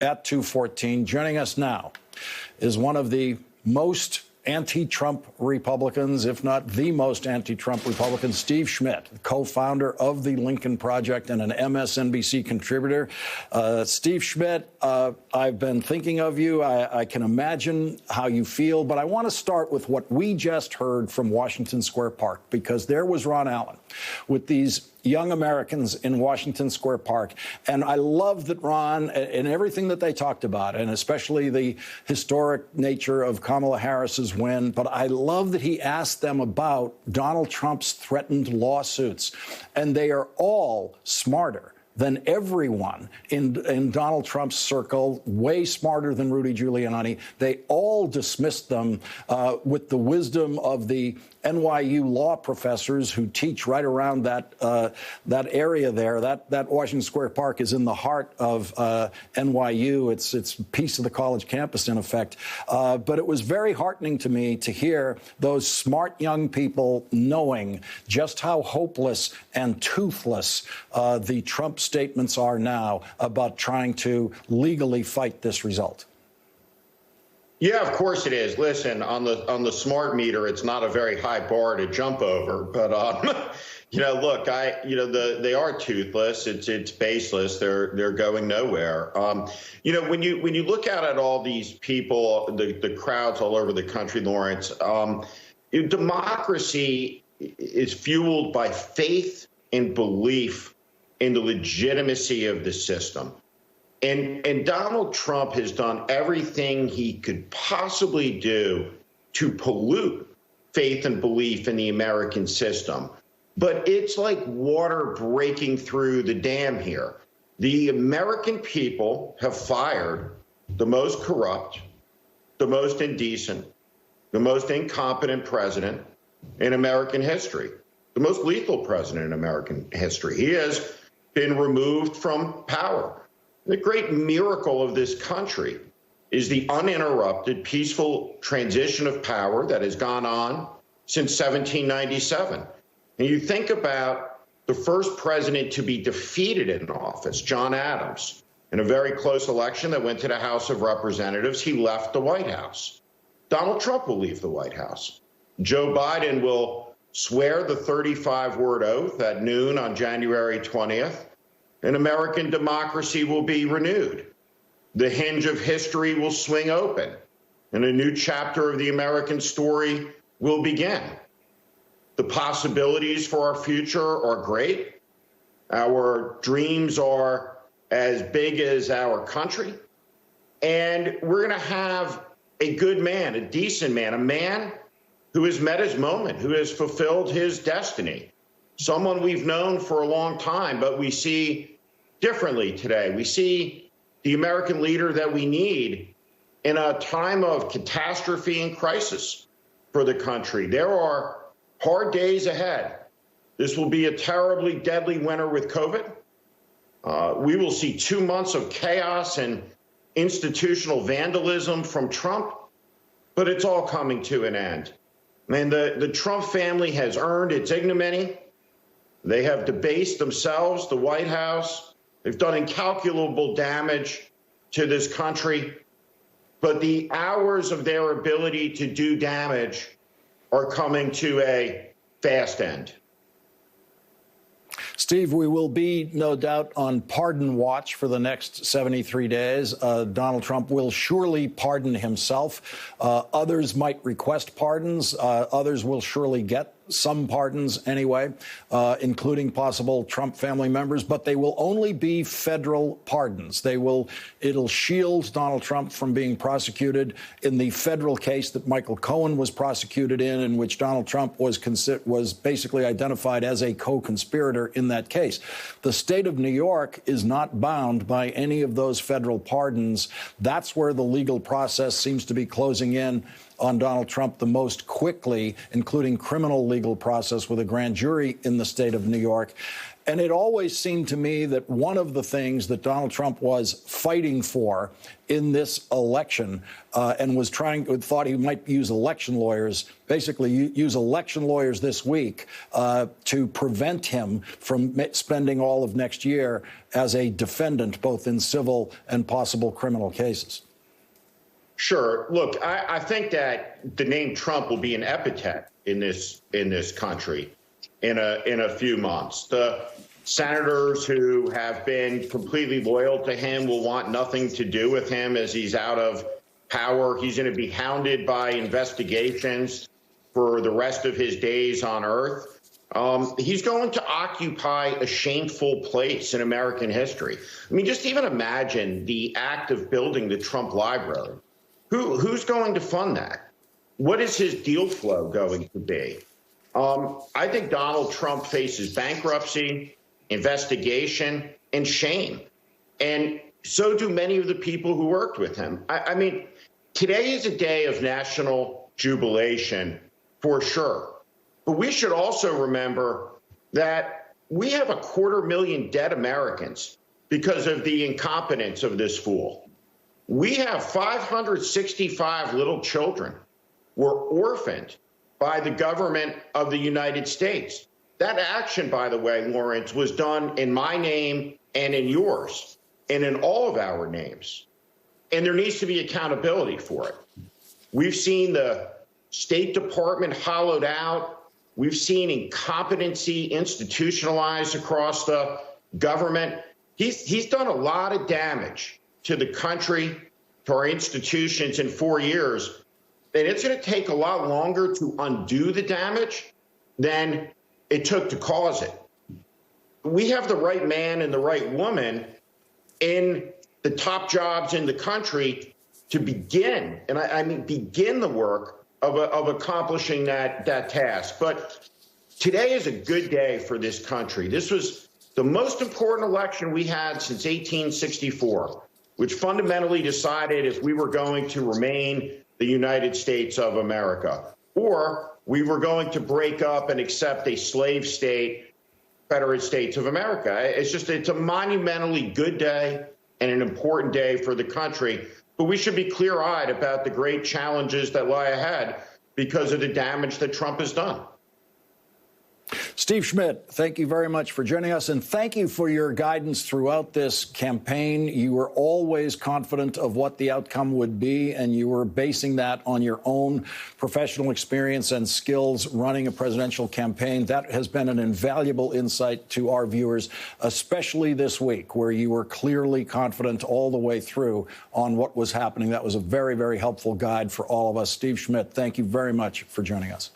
at 2:14. Joining us now is one of the most anti-Trump Republicans, if not the most anti-Trump Republican, Steve Schmidt, co-founder of the Lincoln Project and an MSNBC contributor. Steve Schmidt, I've been thinking of you. I can imagine how you feel, but I want to start with what we just heard from Washington Square Park, because there was Ron Allen with these young Americans in Washington Square Park. And I love that Ron and everything that they talked about, and especially the historic nature of Kamala Harris's win. But I love that he asked them about Donald Trump's threatened lawsuits. And they are all smarter than everyone in Donald Trump's circle, way smarter than Rudy Giuliani. They all dismissed them with the wisdom of the NYU law professors who teach right around that area there. That Washington Square Park is in the heart of NYU. It's a piece of the college campus, in effect. But it was very heartening to me to hear those smart young people knowing just how hopeless and toothless the Trump statements are now about trying to legally fight this result. Yeah, of course it is. Listen, on the smart meter, it's not a very high bar to jump over. But look, they are toothless. It's baseless. They're going nowhere. When you look at all these people, the crowds all over the country, Lawrence, democracy is fueled by faith and belief in the legitimacy of the system. And Donald Trump has done everything he could possibly do to pollute faith and belief in the American system. But it's like water breaking through the dam here. The American people have fired the most corrupt, the most indecent, the most incompetent president in American history, the most lethal president in American history. He has been removed from power. The great miracle of this country is the uninterrupted, peaceful transition of power that has gone on since 1797. And you think about the first president to be defeated in office, John Adams, in a very close election that went to the House of Representatives. He left the White House. Donald Trump will leave the White House. Joe Biden will swear the 35-word oath at noon on January 20th. And American democracy will be renewed. The hinge of history will swing open, and a new chapter of the American story will begin. The possibilities for our future are great. Our dreams are as big as our country. And we're going to have a good man, a decent man, a man who has met his moment, who has fulfilled his destiny. Someone we've known for a long time, but we see differently today. We see the American leader that we need in a time of catastrophe and crisis for the country. There are hard days ahead. This will be a terribly deadly winter with COVID. We will see 2 months of chaos and institutional vandalism from Trump, but it's all coming to an end. And the Trump family has earned its ignominy. They have debased themselves, the White House. They've done incalculable damage to this country. But the hours of their ability to do damage are coming to a fast end. Steve, we will be, no doubt, on pardon watch for the next 73 days. Donald Trump will surely pardon himself. Others might request pardons. Others will surely get some pardons anyway, including possible Trump family members, but they will only be federal pardons. It'll shield Donald Trump from being prosecuted in the federal case that Michael Cohen was prosecuted in which Donald Trump was basically identified as a co-conspirator in that case. The state of New York is not bound by any of those federal pardons. That's where the legal process seems to be closing in on Donald Trump the most quickly, including criminal legal process with a grand jury in the state of New York. And it always seemed to me that one of the things that Donald Trump was fighting for in this election and was thought he might use election lawyers, basically use election lawyers this week to prevent him from spending all of next year as a defendant, both in civil and possible criminal cases. Sure. Look, I think that the name Trump will be an epitaph in this country in a few months. The senators who have been completely loyal to him will want nothing to do with him as he's out of power. He's going to be hounded by investigations for the rest of his days on Earth. He's going to occupy a shameful place in American history. I mean, just even imagine the act of building the Trump Library. Who's going to fund that? What is his deal flow going to be? I think Donald Trump faces bankruptcy, investigation, and shame. And so do many of the people who worked with him. I mean, today is a day of national jubilation for sure. But we should also remember that we have 250,000 dead Americans because of the incompetence of this fool. We have 565 little children were orphaned by the government of the United States. That action, by the way, Lawrence, was done in my name and in yours and in all of our names. And there needs to be accountability for it. We've seen the State Department hollowed out. We've seen incompetency institutionalized across the government. He's done a lot of damage to the country, to our institutions in 4 years. And it's going to take a lot longer to undo the damage than it took to cause it. We have the right man and the right woman in the top jobs in the country to begin, and I mean begin the work of accomplishing that task. But today is a good day for this country. This was the most important election we had since 1864, which fundamentally decided if we were going to remain the United States of America, or we were going to break up and accept a slave state, Confederate States of America. It's a monumentally good day and an important day for the country. But we should be clear-eyed about the great challenges that lie ahead because of the damage that Trump has done. Steve Schmidt, thank you very much for joining us, and thank you for your guidance throughout this campaign. You were always confident of what the outcome would be, and you were basing that on your own professional experience and skills running a presidential campaign. That has been an invaluable insight to our viewers, especially this week, where you were clearly confident all the way through on what was happening. That was a very, very helpful guide for all of us. Steve Schmidt, thank you very much for joining us.